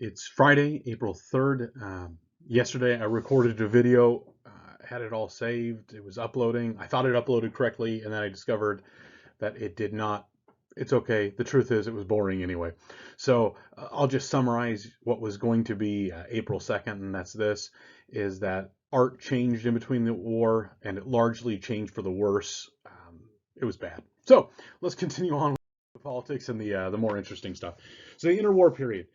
It's Friday, April 3rd. Yesterday I recorded a video, had it all saved. It was uploading. I thought it uploaded correctly, and then I discovered that it did not. It's okay. The truth is, it was boring anyway. So I'll just summarize what was going to be April 2nd, and that's this, is that art changed in between the war, and it largely changed for the worse. It was bad. So let's continue on with politics and the more interesting stuff. So the interwar period.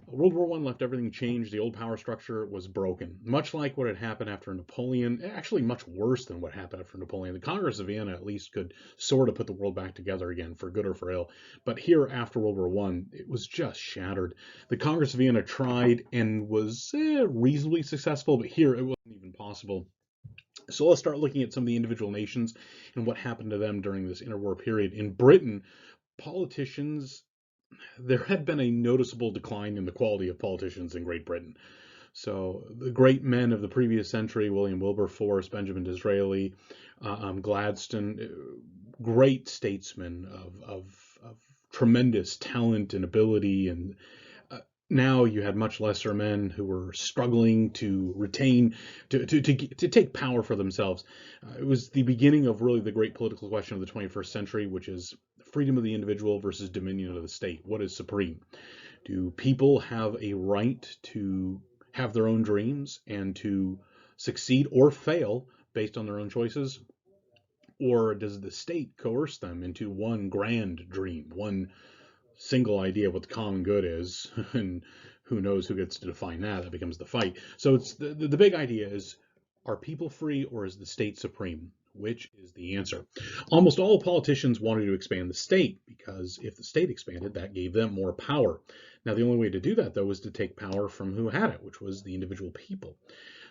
World War I left everything changed. The old power structure was broken, much like what had happened after Napoleon, actually much worse than what happened after Napoleon. The Congress of Vienna at least could sort of put the world back together again, for good or for ill. But here, after World War I, it was just shattered. The Congress of Vienna tried and was reasonably successful, but here it wasn't even possible. So let's start looking at some of the individual nations and what happened to them during this interwar period. In Britain, politicians, there had been a noticeable decline in the quality of politicians in Great Britain. So the great men of the previous century, William Wilberforce, Benjamin Disraeli, Gladstone, great statesmen of tremendous talent and ability, and now you had much lesser men who were struggling to retain, to take power for themselves. It was the beginning of really the great political question of the 21st century, which is freedom of the individual versus dominion of the state. What is supreme? Do people have a right to have their own dreams and to succeed or fail based on their own choices? Or does the state coerce them into one grand dream, one single idea of what the common good is, and who knows who gets to define that? That becomes the fight. So it's the big idea is, are people free or is the state supreme? Which is the answer? Almost all politicians wanted to expand the state because if the state expanded, that gave them more power. Now, the only way to do that, though, was to take power from who had it, which was the individual people.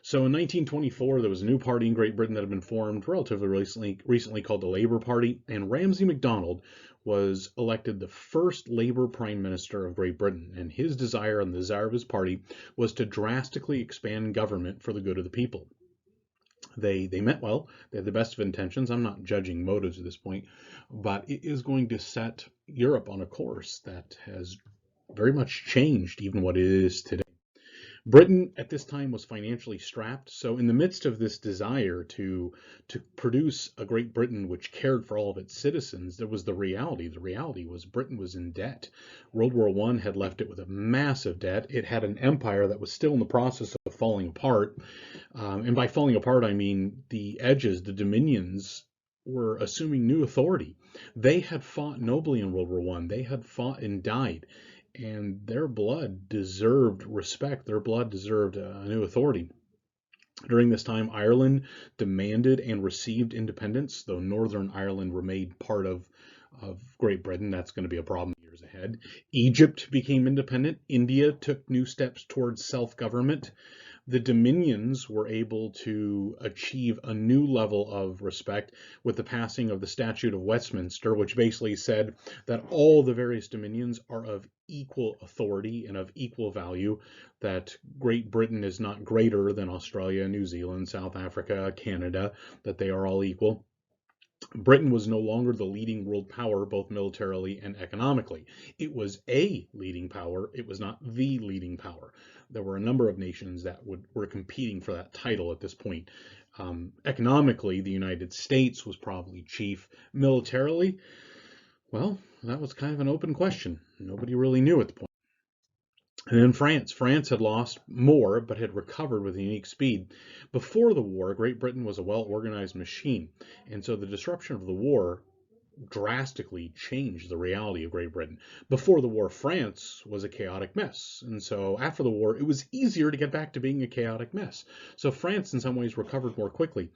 So in 1924, there was a new party in Great Britain that had been formed relatively recently called the Labour Party, and Ramsay MacDonald was elected the first Labour Prime Minister of Great Britain, and his desire and the desire of his party was to drastically expand government for the good of the people. They meant well. They had the best of intentions. I'm not judging motives at this point, but it is going to set Europe on a course that has very much changed even what it is today. Britain at this time was financially strapped, so in the midst of this desire to produce a Great Britain which cared for all of its citizens, there was the reality. The reality was Britain was in debt. World War I had left it with a massive debt. It had an empire that was still in the process of falling apart. And by falling apart, I mean the edges, the dominions, were assuming new authority. They had fought nobly in World War I. They had fought and died, and their blood deserved respect. Their blood deserved a new authority. During this time, Ireland demanded and received independence, though Northern Ireland remained part of Great Britain. That's going to be a problem years ahead. Egypt became independent. India took new steps towards self-government. The dominions were able to achieve a new level of respect with the passing of the Statute of Westminster, which basically said that all the various dominions are of equal authority and of equal value, that Great Britain is not greater than Australia, New Zealand, South Africa, Canada, that they are all equal. Britain was no longer the leading world power, both militarily and economically. It was a leading power. It was not the leading power. There were a number of nations that were competing for that title at this point. Economically, the United States was probably chief. Militarily, well, that was kind of an open question. Nobody really knew at the point. And then France. France had lost more, but had recovered with a unique speed. Before the war, Great Britain was a well-organized machine, and so the disruption of the war drastically changed the reality of Great Britain. Before the war, France was a chaotic mess, and so after the war, it was easier to get back to being a chaotic mess. So France, in some ways, recovered more quickly.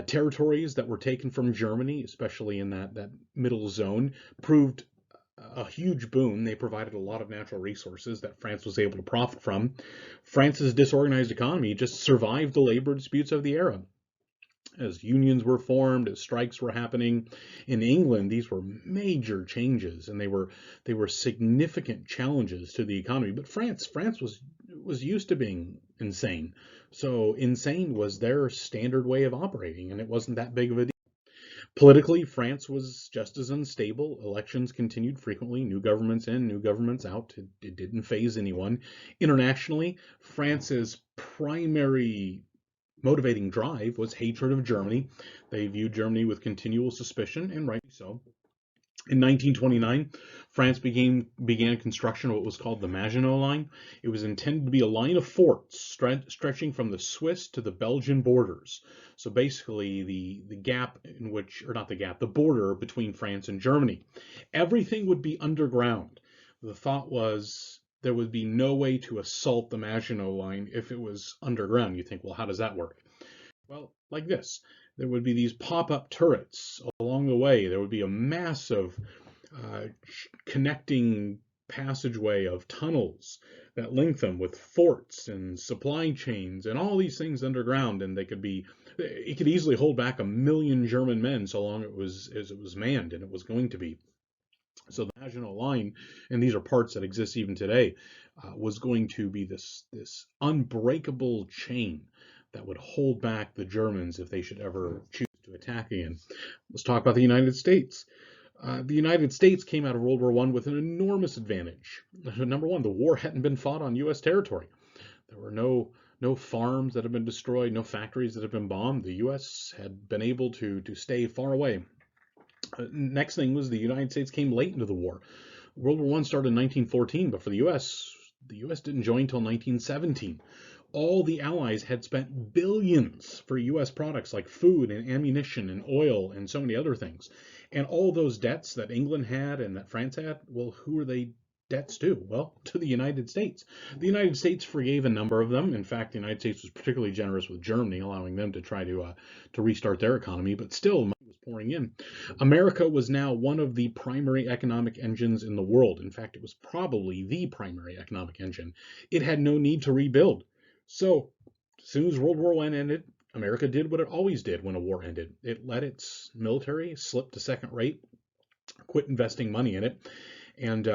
Territories that were taken from Germany, especially in that middle zone, proved a huge boon. They provided a lot of natural resources that France was able to profit from. France's disorganized economy just survived the labor disputes of the era. As unions were formed, as strikes were happening in England, these were major changes, and they were significant challenges to the economy. But France was used to being insane, so insane was their standard way of operating, and it wasn't that big of a deal. Politically, France was just as unstable. Elections continued frequently, new governments in, new governments out. It didn't faze anyone. Internationally, France's primary motivating drive was hatred of Germany. They viewed Germany with continual suspicion, and rightly so. In 1929, France began construction of what was called the Maginot Line. It was intended to be a line of forts stretching from the Swiss to the Belgian borders. So basically, the gap in which, or not the gap, the border between France and Germany. Everything would be underground. The thought was there would be no way to assault the Maginot Line if it was underground. You think, well, how does that work? Well, like this. There would be these pop-up turrets along the way. There would be a massive connecting passageway of tunnels that link them with forts and supply chains and all these things underground, and it could easily hold back 1 million German men so long as it was manned, and it was going to be. So the Maginot Line, and these are parts that exist even today, was going to be this unbreakable chain that would hold back the Germans if they should ever choose to attack again. Let's talk about the United States. The United States came out of World War I with an enormous advantage. Number one, the war hadn't been fought on U.S. territory. There were no farms that had been destroyed, no factories that had been bombed. The U.S. had been able to stay far away. Next thing was the United States came late into the war. World War I started in 1914, but for the U.S. didn't join until 1917. All the Allies had spent billions for U.S. products like food and ammunition and oil and so many other things. And all those debts that England had and that France had, well, who are they debts to? Well, to the United States. The United States forgave a number of them. In fact, the United States was particularly generous with Germany, allowing them to try to restart their economy, but still money was pouring in. America was now one of the primary economic engines in the world. In fact, it was probably the primary economic engine. It had no need to rebuild. So, as soon as World War I ended, America did what it always did when a war ended. It let its military slip to second rate, quit investing money in it, and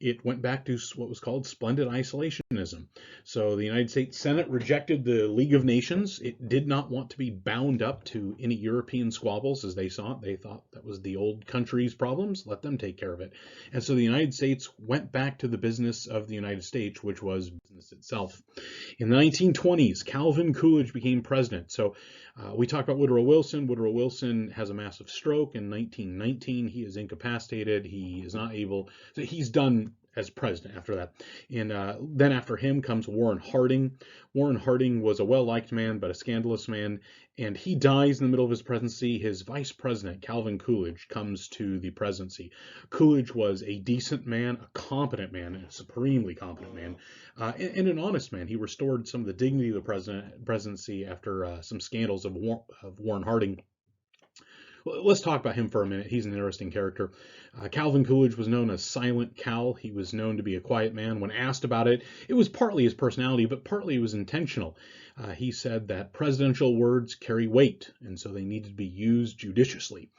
it went back to what was called splendid isolationism. So the United States Senate rejected the League of Nations. It did not want to be bound up to any European squabbles as they saw it. They thought that was the old country's problems. Let them take care of it. And so the United States went back to the business of the United States, which was business itself. In the 1920s, Calvin Coolidge became president. So we talked about Woodrow Wilson. Woodrow Wilson has a massive stroke in 1919. He is incapacitated. He is not able. So he's done as president after that. And then after him comes Warren Harding. Warren Harding was a well-liked man, but a scandalous man. And he dies in the middle of his presidency. His vice president, Calvin Coolidge, comes to the presidency. Coolidge was a decent man, a competent man, a supremely competent man, and an honest man. He restored some of the dignity of the presidency after some scandals of Warren Harding. Let's talk about him for a minute. He's an interesting character. Calvin Coolidge was known as Silent Cal. He was known to be a quiet man. When asked about it, it was partly his personality, but partly it was intentional. He said that presidential words carry weight, and so they needed to be used judiciously.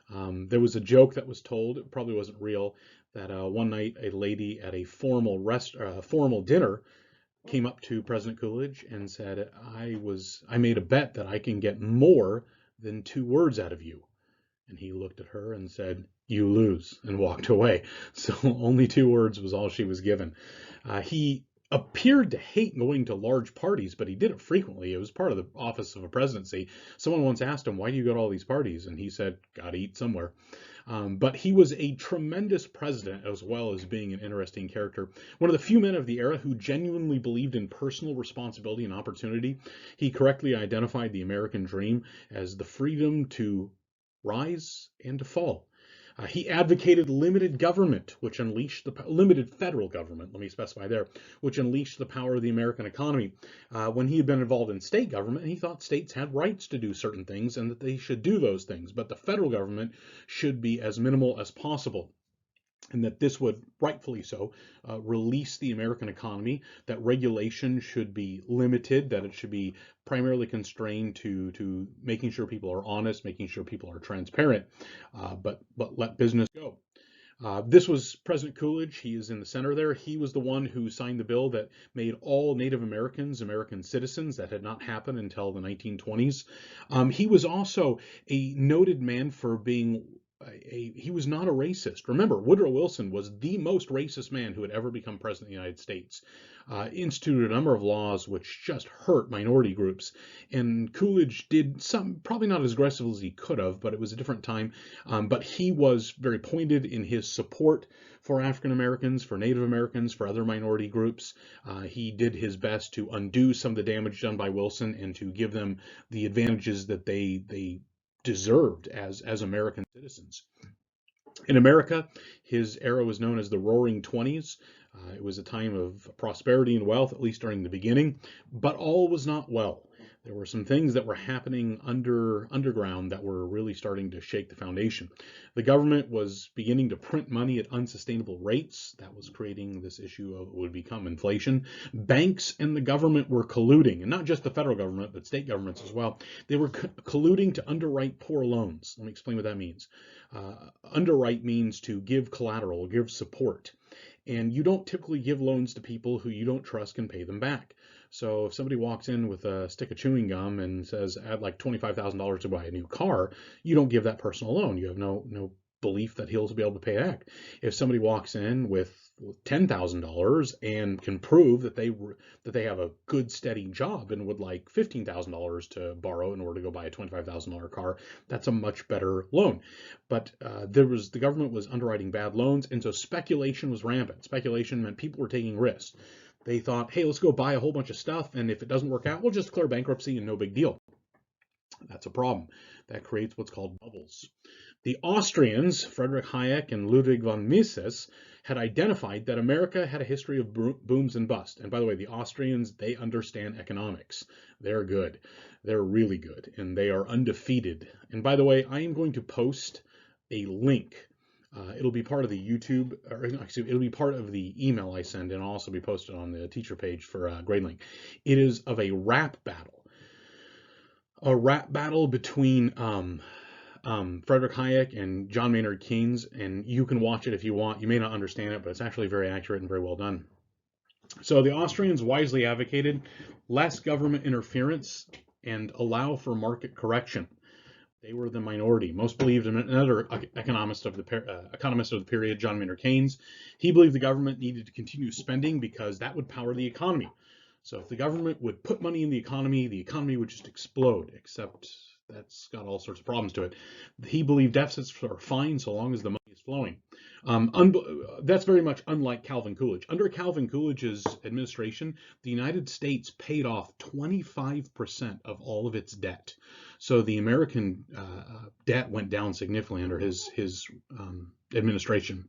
There was a joke that was told, it probably wasn't real, that one night a lady at a formal dinner came up to President Coolidge and said, I made a bet that I can get more than 2 words out of you. And he looked at her and said, "You lose," and walked away. So only 2 words was all she was given. He appeared to hate going to large parties, but he did it frequently. It was part of the office of a presidency. Someone once asked him, "Why do you go to all these parties?" And he said, "Gotta eat somewhere." But he was a tremendous president as well as being an interesting character. One of the few men of the era who genuinely believed in personal responsibility and opportunity. He correctly identified the American dream as the freedom to rise and to fall. He advocated limited government, which unleashed limited federal government, let me specify there, which unleashed the power of the American economy. When he had been involved in state government, he thought states had rights to do certain things and that they should do those things, but the federal government should be as minimal as possible. And that this would, rightfully so, release the American economy, that regulation should be limited, that it should be primarily constrained to making sure people are honest, making sure people are transparent, but let business go. This was President Coolidge. He is in the center there. He was the one who signed the bill that made all Native Americans American citizens. That had not happened until the 1920s. He was also a noted man for being he was not a racist. Remember, Woodrow Wilson was the most racist man who had ever become president of the United States. Instituted a number of laws which just hurt minority groups. And Coolidge did some, probably not as aggressive as he could have, but it was a different time. But he was very pointed in his support for African Americans, for Native Americans, for other minority groups. He did his best to undo some of the damage done by Wilson and to give them the advantages that they deserved as American citizens. In America, his era was known as the Roaring Twenties. It was a time of prosperity and wealth, at least during the beginning, but all was not well. There were some things that were happening underground that were really starting to shake the foundation. The government was beginning to print money at unsustainable rates. That was creating this issue of what would become inflation. Banks and the government were colluding, and not just the federal government, but state governments as well. They were colluding to underwrite poor loans. Let me explain what that means. Underwrite means to give collateral, give support. And you don't typically give loans to people who you don't trust can pay them back. So if somebody walks in with a stick of chewing gum and says, I'd like $25,000 to buy a new car, you don't give that person a loan. You have no belief that he'll be able to pay back. If somebody walks in with $10,000 and can prove that they have a good steady job and would like $15,000 to borrow in order to go buy a $25,000 car, that's a much better loan. But the government was underwriting bad loans, and so speculation was rampant. Speculation meant people were taking risks. They thought, hey, let's go buy a whole bunch of stuff, and if it doesn't work out, we'll just declare bankruptcy and no big deal. That's a problem. That creates what's called bubbles. The Austrians, Friedrich Hayek and Ludwig von Mises, had identified that America had a history of booms and busts. And by the way, the Austrians, they understand economics. They're good. They're really good, and they are undefeated. And by the way, I am going to post a link. It'll be part of the YouTube, or excuse me, it'll be part of the email I send, and I'll also be posted on the teacher page for GradeLink. It is of a rap battle. A rap battle between Friedrich Hayek and John Maynard Keynes, and you can watch it if you want. You may not understand it, but it's actually very accurate and very well done. So the Austrians wisely advocated less government interference and allow for market correction. They were the minority. Most believed in another economist of the period, John Maynard Keynes. He believed the government needed to continue spending because that would power the economy. So if the government would put money in the economy would just explode, except that's got all sorts of problems to it. He believed deficits are fine so long as the money is flowing. That's very much unlike Calvin Coolidge. Under Calvin Coolidge's administration, the United States paid off 25% of all of its debt. So the American debt went down significantly under his administration.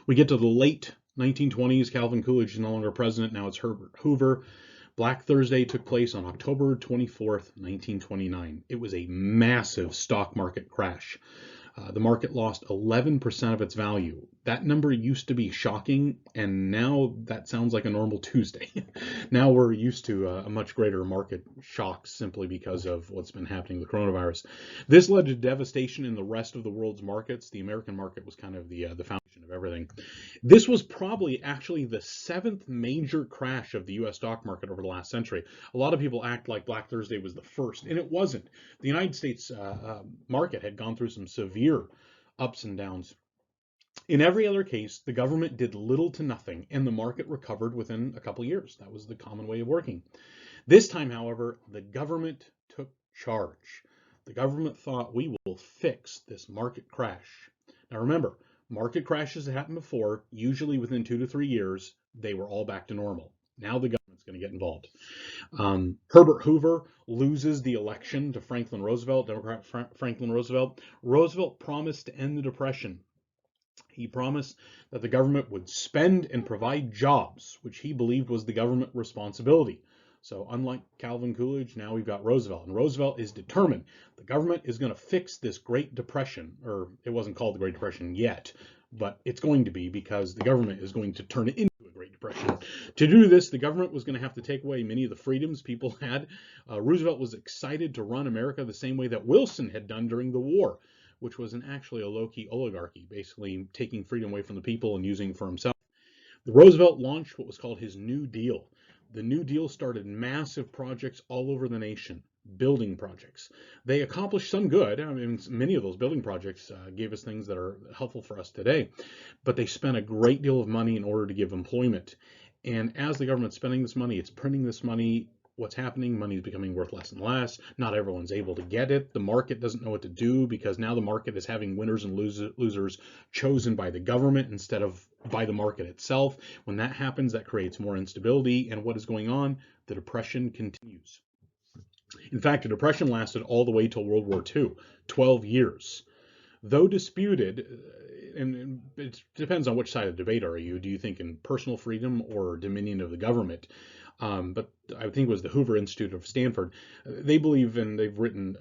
We get to the late 1920s. Calvin Coolidge is no longer president. Now it's Herbert Hoover. Black Thursday took place on October 24th, 1929. It was a massive stock market crash. The market lost 11% of its value. That number used to be shocking, and now that sounds like a normal Tuesday. Now we're used to a much greater market shock simply because of what's been happening with coronavirus. This led to devastation in the rest of the world's markets. The American market was kind of the foundation of everything. This was probably actually the 7th major crash of the U.S. stock market over the last century. A lot of people act like Black Thursday was the first, and it wasn't. The United States market had gone through some severe ups and downs. In every other case, the government did little to nothing, and the market recovered within a couple years. That was the common way of working. This time, however, the government took charge. The government thought, we will fix this market crash. Now remember, market crashes that happened before, usually within 2 to 3 years, they were all back to normal. Now the government's going to get involved. Herbert Hoover loses the election to Franklin Roosevelt, Democrat Franklin Roosevelt. Roosevelt promised to end the Depression. He promised that the government would spend and provide jobs, which he believed was the government responsibility. So unlike Calvin Coolidge, now we've got Roosevelt. And Roosevelt is determined the government is going to fix this Great Depression, or it wasn't called the Great Depression yet, but it's going to be because the government is going to turn it into a Great Depression. To do this, the government was going to have to take away many of the freedoms people had. Roosevelt was excited to run America the same way that Wilson had done during the war. which was actually a low-key oligarchy, basically taking freedom away from the people and using it for himself. Roosevelt launched what was called his New Deal. The New Deal started massive projects all over the nation, building projects. They accomplished some good. I mean, many of those building projects gave us things that are helpful for us today, but they spent a great deal of money in order to give employment. And as the government's spending this money, it's printing this money. What's happening? Money is becoming worth less and less. Not everyone's able to get it. The market doesn't know what to do because now the market is having winners and losers chosen by the government instead of by the market itself. When that happens, that creates more instability. And what is going on? The depression continues. In fact, the depression lasted all the way till World War II, 12 years. Though disputed, and it depends on which side of the debate are you. Do you think in personal freedom or dominion of the government? But I think it was the Hoover Institute of Stanford. They believe, and they've written,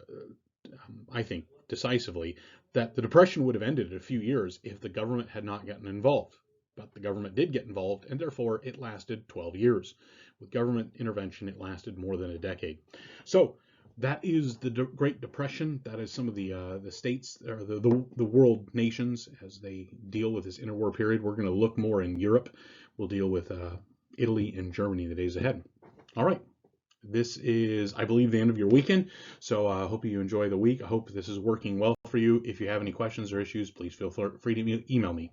I think, decisively, that the Depression would have ended in a few years if the government had not gotten involved. But the government did get involved, and therefore it lasted 12 years. With government intervention, it lasted more than a decade. So that is the Great Depression. That is some of the states or the world nations as they deal with this interwar period. We're going to look more in Europe. We'll deal with Italy and Germany in the days ahead. All right. This is, I believe, the end of your weekend. So I hope you enjoy the week. I hope this is working well for you. If you have any questions or issues, please feel free to email me.